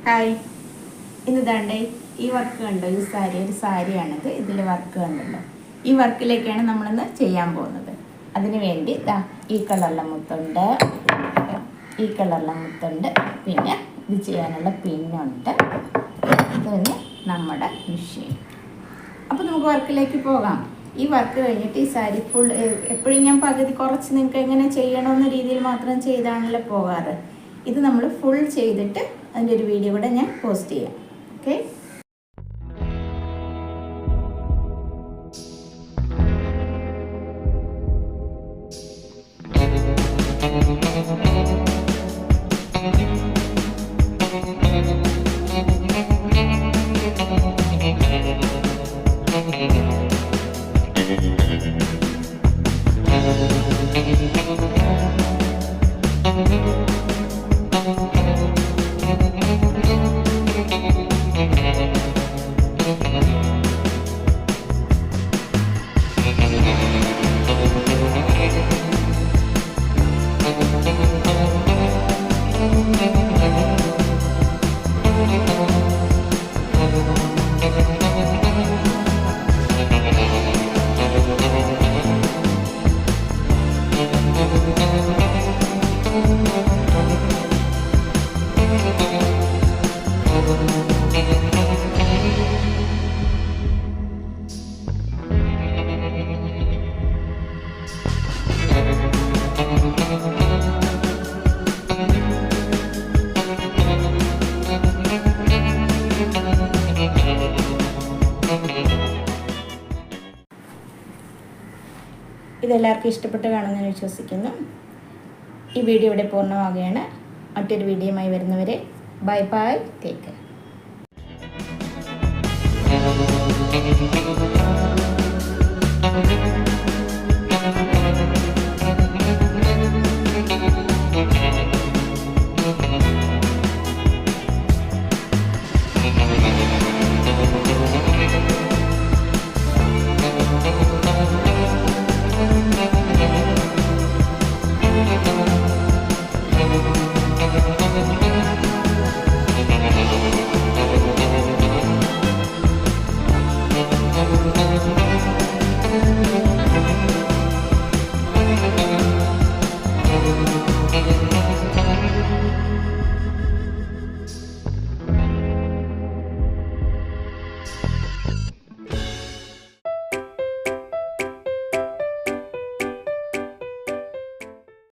Hi, ഇന്ന് ദാണ്ടേ ഈ work കണ്ടോ? ഈ സാരി ഒരു സാരിയാണിത്. ഇതിൽ വർക്ക് കണ്ടല്ലോ. ഈ വർക്കിലേക്കാണ് നമ്മളിന്ന് ചെയ്യാൻ പോകുന്നത്. അതിനു വേണ്ടി ഈ കളറിലെ മുത്തുണ്ട്, ഈ കളറിലെ മുത്തുണ്ട്, പിന്നെ ഇത് ചെയ്യാനുള്ള പിന്നുണ്ട്, പിന്നെ നമ്മുടെ മെഷീൻ. അപ്പോൾ നമുക്ക് വർക്കിലേക്ക് പോകാം. ഈ വർക്ക് കഴിഞ്ഞിട്ട് ഈ സാരി ഫുൾ എപ്പോഴും ഞാൻ പകുതി കുറച്ച് നിങ്ങൾക്ക് എങ്ങനെ ചെയ്യണമെന്ന രീതിയിൽ മാത്രം ചെയ്താണല്ലോ പോകാറ്. ഇത് നമ്മൾ ഫുൾ ചെയ്തിട്ട് അതിൻ്റെ ഒരു വീഡിയോ കൂടെ ഞാൻ പോസ്റ്റ് ചെയ്യാം. ഓക്കെ, ഇതെല്ലാവർക്കും ഇഷ്ടപ്പെട്ട് കാണുമെന്ന് വിശ്വസിക്കുന്നു. ഈ വീഡിയോ ഇവിടെ പൂർണ്ണമാവുകയാണ്. മറ്റൊരു വീഡിയോയുമായി വരുന്നവരെ ബൈ ബൈ, ടേക്ക് കെയർ.